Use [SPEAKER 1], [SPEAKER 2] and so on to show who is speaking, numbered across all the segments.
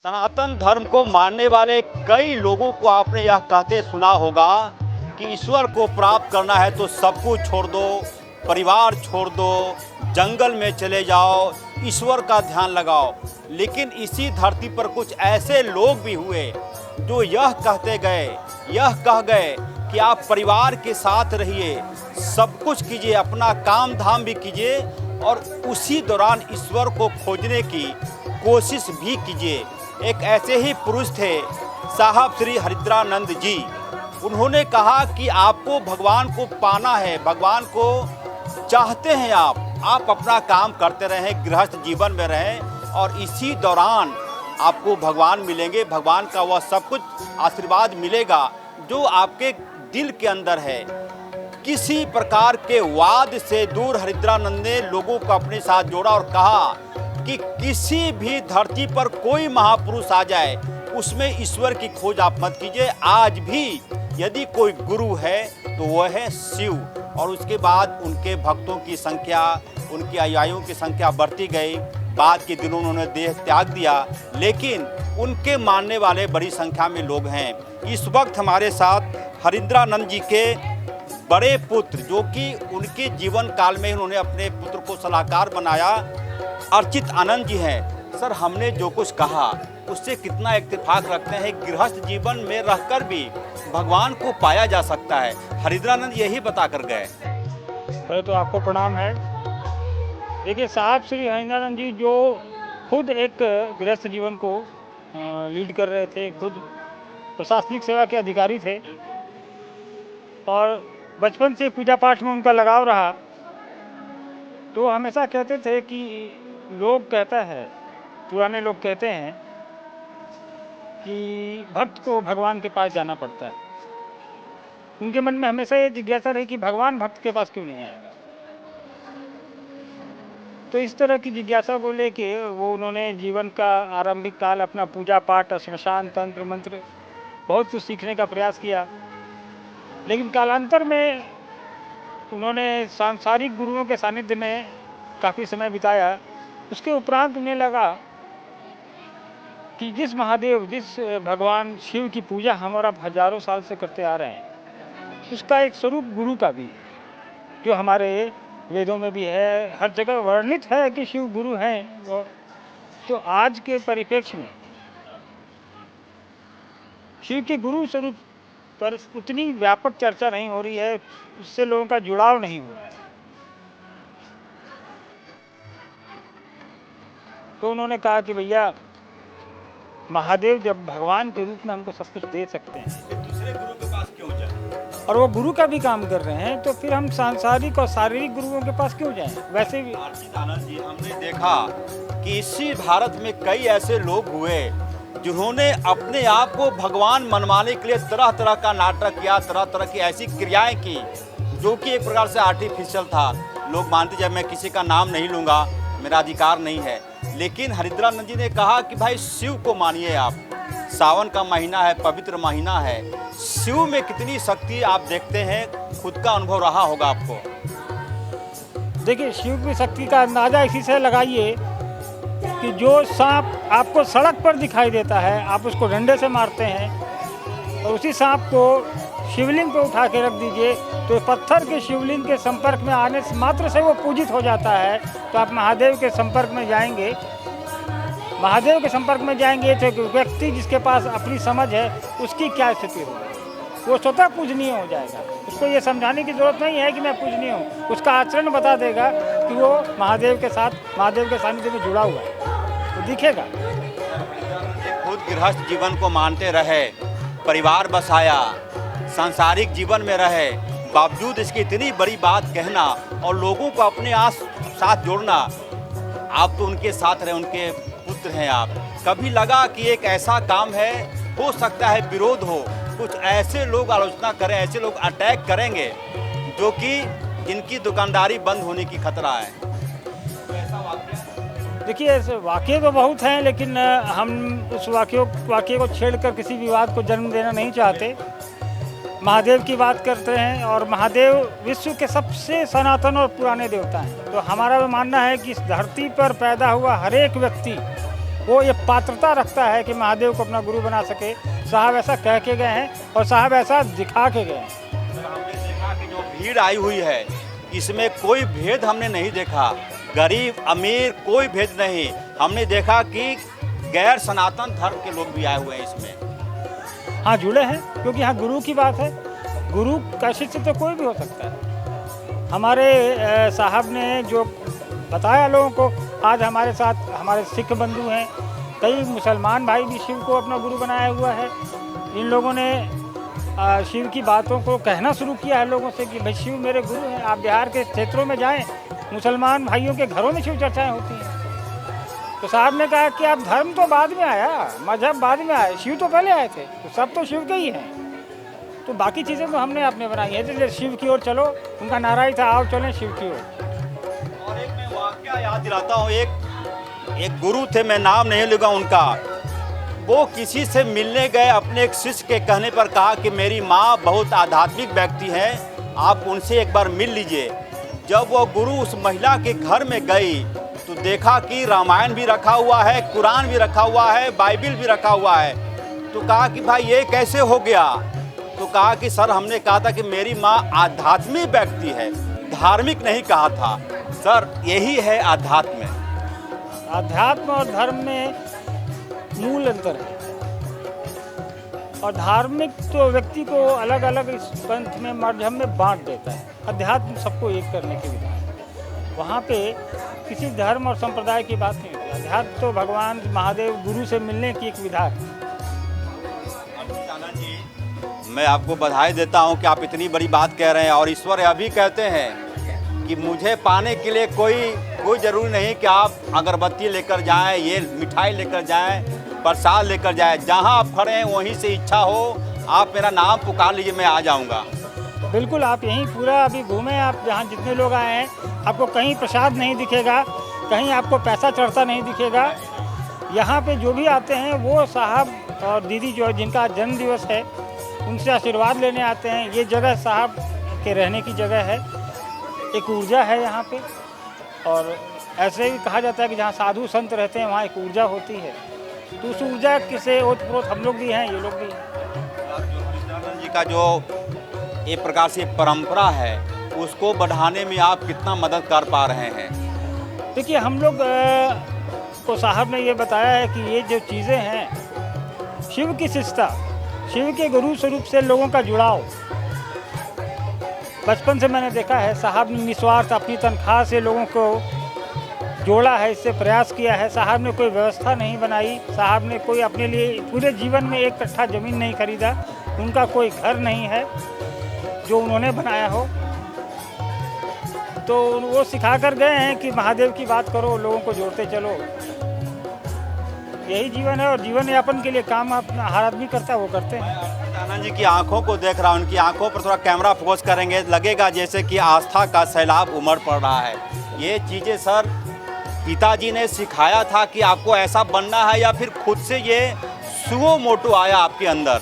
[SPEAKER 1] सनातन धर्म को मानने वाले कई लोगों को आपने यह कहते सुना होगा कि ईश्वर को प्राप्त करना है तो सब कुछ छोड़ दो, परिवार छोड़ दो, जंगल में चले जाओ, ईश्वर का ध्यान लगाओ। लेकिन इसी धरती पर कुछ ऐसे लोग भी हुए जो यह कह गए कि आप परिवार के साथ रहिए, सब कुछ कीजिए, अपना काम धाम भी कीजिए और उसी दौरान ईश्वर को खोजने की कोशिश भी कीजिए। एक ऐसे ही पुरुष थे साहब श्री हरिद्रानंद जी। उन्होंने कहा कि आपको भगवान को पाना है, भगवान को चाहते हैं आप अपना काम करते रहें, गृहस्थ जीवन में रहें और इसी दौरान आपको भगवान मिलेंगे। भगवान का वह सब कुछ आशीर्वाद मिलेगा जो आपके दिल के अंदर है। किसी प्रकार के वाद से दूर हरिद्रानंद ने लोगों को अपने साथ जोड़ा और कहा कि किसी भी धरती पर कोई महापुरुष आ जाए उसमें ईश्वर की खोज आप मत कीजिए। आज भी यदि कोई गुरु है तो वह है शिव। और उसके बाद उनके भक्तों की संख्या, उनकी अनुयायियों की संख्या बढ़ती गई। बाद के दिनों उन्होंने देह त्याग दिया, लेकिन उनके मानने वाले बड़ी संख्या में लोग हैं। इस वक्त हमारे साथ हरिद्रानंद जी के बड़े पुत्र, जो कि उनके जीवन काल में उन्होंने अपने पुत्र को सलाहकार बनाया, अर्चित आनंद जी हैं। सर, हमने जो कुछ कहा उससे कितना इत्तेफाक रखते हैं? गृहस्थ जीवन में रहकर भी भगवान को पाया जा सकता है। हरिद्रानंद यही बता कर गए।
[SPEAKER 2] पहले तो आपको प्रणाम है। देखिए, साहब श्री हरिद्रानंद जी जो खुद एक गृहस्थ जीवन को लीड कर रहे थे, खुद प्रशासनिक सेवा के अधिकारी थे और बचपन से पूजा पाठ में उनका लगाव रहा। तो हमेशा कहते थे कि लोग कहता है, पुराने लोग कहते हैं कि भक्त को भगवान के पास जाना पड़ता है। उनके मन में हमेशा ये जिज्ञासा रही कि भगवान भक्त के पास क्यों नहीं आएगा। तो इस तरह की जिज्ञासा को लेके वो उन्होंने जीवन का आरंभिक काल अपना पूजा पाठ, श्मशान तंत्र मंत्र बहुत कुछ सीखने का प्रयास किया। लेकिन कालांतर में उन्होंने सांसारिक गुरुओं के सानिध्य में काफ़ी समय बिताया। उसके उपरांत उन्हें लगा कि जिस महादेव, जिस भगवान शिव की पूजा हम और आप हजारों साल से करते आ रहे हैं, उसका एक स्वरूप गुरु का भी, जो हमारे वेदों में भी है, हर जगह वर्णित है कि शिव गुरु हैं। तो आज के परिप्रेक्ष्य में शिव के गुरु स्वरूप पर उतनी व्यापक चर्चा नहीं हो रही है, उससे लोगों का जुड़ाव नहीं हो रहा है। तो उन्होंने कहा कि भैया, महादेव जब भगवान के रूप में हमको सब कुछ दे सकते हैं,
[SPEAKER 1] दूसरे गुरु के पास क्यों जाए?
[SPEAKER 2] और वो गुरु का भी काम कर रहे हैं, तो फिर हम सांसारिक और शारीरिक गुरुओं के पास क्यों जाएं? वैसे भी
[SPEAKER 1] अर्चित आनंद जी, हमने देखा कि इसी भारत में कई ऐसे लोग हुए जिन्होंने अपने आप को भगवान मनवाने के लिए तरह तरह का नाटक किया, तरह तरह की ऐसी क्रियाएं की जो कि एक प्रकार से आर्टिफिशियल था। लोग मानते, जब मैं किसी का नाम नहीं लूँगा, मेरा अधिकार नहीं है। लेकिन हरिद्रानंद जी ने कहा कि भाई शिव को मानिए आप। सावन का महीना है, पवित्र महीना है, शिव में कितनी शक्ति आप देखते हैं, खुद का अनुभव रहा होगा आपको।
[SPEAKER 2] देखिए, शिव की शक्ति का अंदाज़ा इसी से लगाइए कि जो सांप आपको सड़क पर दिखाई देता है, आप उसको डंडे से मारते हैं और उसी सांप को शिवलिंग पर उठा के रख दीजिए, तो पत्थर के शिवलिंग के संपर्क में आने मात्र से वो पूजित हो जाता है। तो आप महादेव के संपर्क में जाएंगे, महादेव के संपर्क में जाएंगे तो व्यक्ति जिसके पास अपनी समझ है उसकी क्या स्थिति होगी, वो स्वतः पूजनीय हो जाएगा। उसको ये समझाने की जरूरत नहीं है कि मैं पूजनीय हूँ, उसका आचरण बता देगा कि वो महादेव के साथ, महादेव के सानिध्य में जुड़ा हुआ है, वो दिखेगा।
[SPEAKER 1] खुद गृहस्थ जीवन को मानते रहे, परिवार बसाया, सांसारिक जीवन में रहे, बावजूद इसकी इतनी बड़ी बात कहना और लोगों को अपने साथ जोड़ना। आप तो उनके साथ रहे, उनके पुत्र हैं आप। कभी लगा कि एक ऐसा काम है, हो सकता है विरोध हो, कुछ ऐसे लोग आलोचना करें, ऐसे लोग अटैक करेंगे जो कि जिनकी दुकानदारी बंद होने की खतरा है? तो ऐसा वाकया?
[SPEAKER 2] देखिए, ऐसे वाक़ये तो बहुत हैं, लेकिन हम उस वाक़ये को छेड़कर किसी विवाद को जन्म देना नहीं चाहते। महादेव की बात करते हैं और महादेव विश्व के सबसे सनातन और पुराने देवता हैं। तो हमारा भी मानना है कि इस धरती पर पैदा हुआ हर एक व्यक्ति वो ये पात्रता रखता है कि महादेव को अपना गुरु बना सके। साहब ऐसा कह के गए हैं और साहब ऐसा दिखा के गए हैं।
[SPEAKER 1] हमने देखा कि जो भीड़ आई हुई है इसमें कोई भेद हमने नहीं देखा, गरीब अमीर कोई भेद नहीं। हमने देखा कि गैर सनातन धर्म के लोग भी आए हुए हैं इसमें।
[SPEAKER 2] हाँ, जुड़े हैं, क्योंकि यहाँ गुरु की बात है। गुरु का शिष्य तो कोई भी हो सकता है। हमारे साहब ने जो बताया लोगों को, आज हमारे साथ हमारे सिख बंधु हैं, कई मुसलमान भाई भी शिव को अपना गुरु बनाया हुआ है। इन लोगों ने शिव की बातों को कहना शुरू किया है लोगों से कि भाई शिव मेरे गुरु हैं। आप बिहार के क्षेत्रों में जाएं, मुसलमान भाइयों के घरों में शिव चर्चाएं होती हैं। तो साहब ने कहा कि आप धर्म तो बाद में आया, मजहब बाद में आया, शिव तो पहले आए थे, तो सब तो शिव के ही हैं। तो बाकी चीज़ें तो हमने अपने बनाई हैं। जैसे शिव की ओर चलो, उनका नारा ही था आओ चलें शिव की ओर।
[SPEAKER 1] और एक मैं वाकया याद दिलाता हूँ, एक गुरु थे, मैं नाम नहीं लूँगा उनका। वो किसी से मिलने गए, अपने एक शिष्य के कहने पर कहा कि मेरी माँ बहुत आध्यात्मिक व्यक्ति है, आप उनसे एक बार मिल लीजिए। जब वो गुरु उस महिला के घर में गई तो देखा कि रामायण भी रखा हुआ है, कुरान भी रखा हुआ है, बाइबिल भी रखा हुआ है। तो कहा कि भाई ये कैसे हो गया? तो कहा कि सर हमने कहा था कि मेरी माँ आध्यात्मिक व्यक्ति है, धार्मिक नहीं कहा था। सर यही है अध्यात्म।
[SPEAKER 2] अध्यात्म और धर्म में मूल अंतर है। और धार्मिक तो व्यक्ति को अलग अलग इस पंथ में मजहब में बांट देता है। अध्यात्म सबको एक करने की विधा है। वहाँ पे किसी धर्म और संप्रदाय की बात नहीं होती। अध्यात्म तो भगवान महादेव गुरु से मिलने की एक विधा है।
[SPEAKER 1] आनंद जी, मैं आपको बधाई देता हूँ कि आप इतनी बड़ी बात कह रहे हैं। और ईश्वर अभी कहते हैं कि मुझे पाने के लिए कोई ज़रूरी नहीं कि आप अगरबत्ती लेकर जाएं, ये मिठाई लेकर जाएं, प्रसाद लेकर जाएं। जहाँ आप खड़े हैं वहीं से इच्छा हो आप मेरा नाम पुकार लीजिए, मैं आ जाऊँगा।
[SPEAKER 2] बिल्कुल, आप यहीं पूरा अभी घूमें, आप जहाँ जितने लोग आए हैं, आपको कहीं प्रसाद नहीं दिखेगा, कहीं आपको पैसा चढ़ता नहीं दिखेगा। यहाँ पे जो भी आते हैं वो साहब और दीदी जो जिनका जन्म दिवस है उनसे आशीर्वाद लेने आते हैं। ये जगह साहब के रहने की जगह है, एक ऊर्जा है यहाँ पे। और ऐसे भी कहा जाता है कि जहाँ साधु संत रहते हैं वहाँ एक ऊर्जा होती है। तो उस ऊर्जा से ओतप्रोत हम लोग भी हैं, ये लोग भी हैं।
[SPEAKER 1] जी का जो एक प्रकार से परंपरा है उसको बढ़ाने में आप कितना मदद कर पा रहे हैं?
[SPEAKER 2] देखिए, हम लोग को साहब ने ये बताया है कि ये जो चीज़ें हैं, शिव की शिष्टता, शिव के गुरु स्वरूप से लोगों का जुड़ाव, बचपन से मैंने देखा है। साहब ने निस्वार्थ अपनी तनख्वाह से लोगों को जोड़ा है, इससे प्रयास किया है। साहब ने कोई व्यवस्था नहीं बनाई, साहब ने कोई अपने लिए पूरे जीवन में एक कट्ठा ज़मीन नहीं खरीदा, उनका कोई घर नहीं है जो उन्होंने बनाया हो। तो वो सिखा कर गए हैं कि महादेव की बात करो, लोगों को जोड़ते चलो। यही जीवन है और जीवन यापन के लिए काम हर आदमी करता है, वो करते हैं।
[SPEAKER 1] आनंद जी की आंखों को देख रहा हूँ, उनकी आंखों पर थोड़ा कैमरा फोकस करेंगे, लगेगा जैसे कि आस्था का सैलाब उमड़ पड़ रहा है। ये चीज़ें सर पिताजी ने सिखाया था कि आपको ऐसा बनना है, या फिर खुद से ये सुओ मोटो आया आपके अंदर?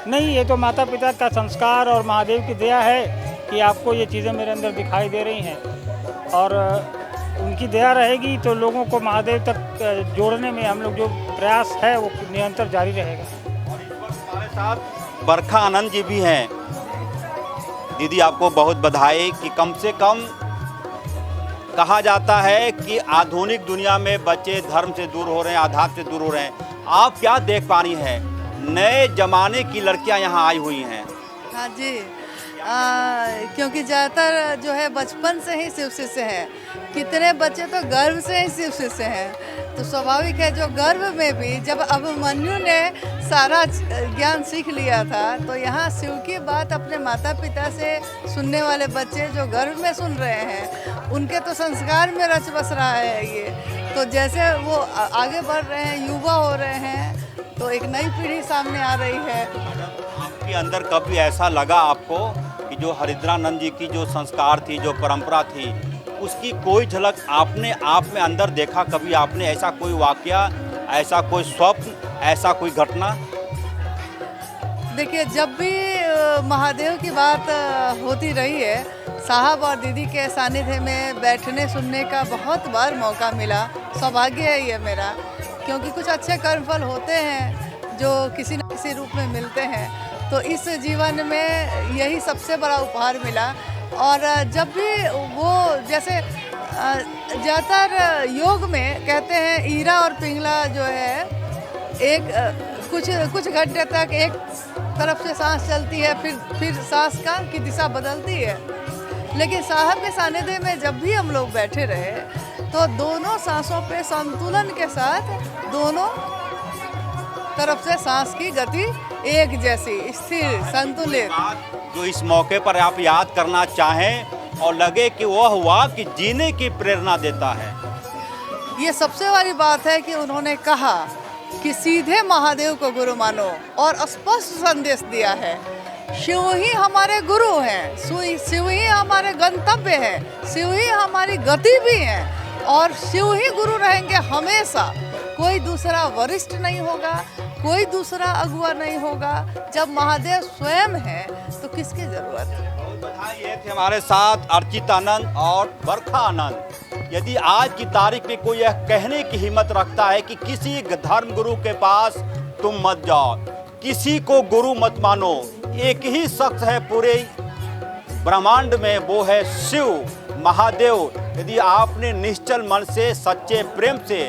[SPEAKER 2] नहीं, ये तो माता पिता का संस्कार और महादेव की दया है कि आपको ये चीज़ें मेरे अंदर दिखाई दे रही हैं। और उनकी दया रहेगी तो लोगों को महादेव तक जोड़ने में हम लोग जो प्रयास है वो निरंतर जारी रहेगा।
[SPEAKER 1] और इस वक्त हमारे साथ बरखा आनंद जी भी हैं। दीदी आपको बहुत बधाई कि कम से कम कहा जाता है कि आधुनिक दुनिया में बच्चे धर्म से दूर हो रहे हैं, आध्यात्म से दूर हो रहे हैं। आप क्या देख पा रही हैं? नए जमाने की लड़कियां यहाँ आई हुई हैं।
[SPEAKER 3] हाँ जी, क्योंकि ज़्यादातर जो है बचपन से ही शिव शिष्य हैं। कितने बच्चे तो गर्भ से ही शिव शिष्य हैं। तो स्वाभाविक है जो गर्भ में भी जब अभिमन्यु ने सारा ज्ञान सीख लिया था, तो यहाँ शिव की बात अपने माता पिता से सुनने वाले बच्चे जो गर्भ में सुन रहे हैं, उनके तो संस्कार में रच बस रहा है ये। तो जैसे वो आगे बढ़ रहे हैं, युवा हो रहे हैं, तो एक नई पीढ़ी सामने आ रही है।
[SPEAKER 1] आपके अंदर कभी ऐसा लगा आपको कि जो हरिद्रानंद जी की जो संस्कार थी, जो परंपरा थी, उसकी कोई झलक आपने आप में अंदर देखा? कभी आपने ऐसा कोई वाकया, ऐसा कोई स्वप्न, ऐसा कोई घटना?
[SPEAKER 3] देखिए, जब भी महादेव की बात होती रही है, साहब और दीदी के सानिध्य में बैठने सुनने का बहुत बार मौका मिला। सौभाग्य है ये मेरा क्योंकि कुछ अच्छे कर्मफल होते हैं जो किसी न किसी रूप में मिलते हैं। तो इस जीवन में यही सबसे बड़ा उपहार मिला। और जब भी वो जैसे ज़्यादातर योग में कहते हैं ईरा और पिंगला जो है एक कुछ घंटे तक एक तरफ से सांस चलती है, फिर सांस की दिशा बदलती है। लेकिन साहब के सानिध्य में जब भी हम लोग बैठे रहे तो दोनों सांसों पे संतुलन के साथ दोनों तरफ से सांस की गति एक जैसी स्थिर संतुलित।
[SPEAKER 1] जो इस मौके पर आप याद करना चाहें और लगे कि वह हुआ कि जीने की प्रेरणा देता है।
[SPEAKER 3] ये सबसे बड़ी बात है कि उन्होंने कहा कि सीधे महादेव को गुरु मानो और स्पष्ट संदेश दिया है। शिव ही हमारे गुरु हैं, शिव ही हमारे गंतव्य है, शिव ही हमारी गति भी है और शिव ही गुरु रहेंगे हमेशा। कोई दूसरा वरिष्ठ नहीं होगा, कोई दूसरा अगुआ नहीं होगा। जब महादेव स्वयं है तो किसकी जरूरत है।
[SPEAKER 1] ये थे हमारे साथ अर्चिता आनंद और बरखा आनंद। यदि आज की तारीख में कोई यह कहने की हिम्मत रखता है कि किसी धर्म गुरु के पास तुम मत जाओ, किसी को गुरु मत मानो, एक ही शख्स है पूरे ब्रह्मांड में, वो है शिव महादेव। यदि आपने निश्चल मन से सच्चे प्रेम से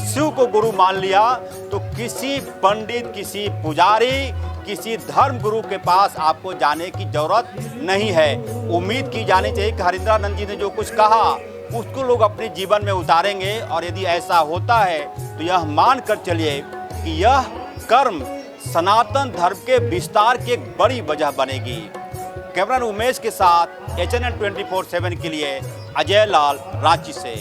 [SPEAKER 1] शिव को गुरु मान लिया तो किसी पंडित, किसी पुजारी, किसी धर्म गुरु के पास आपको जाने की जरूरत नहीं है। उम्मीद की जानी चाहिए कि हरिंद्रानंद जी ने जो कुछ कहा उसको लोग अपने जीवन में उतारेंगे। और यदि ऐसा होता है तो यह मान कर चलिए कि यह कर्म सनातन धर्म के विस्तार की एक बड़ी वजह बनेगी। कैमरामैन उमेश के साथ HNN 24/7 के लिए अजय लाल, रांची से।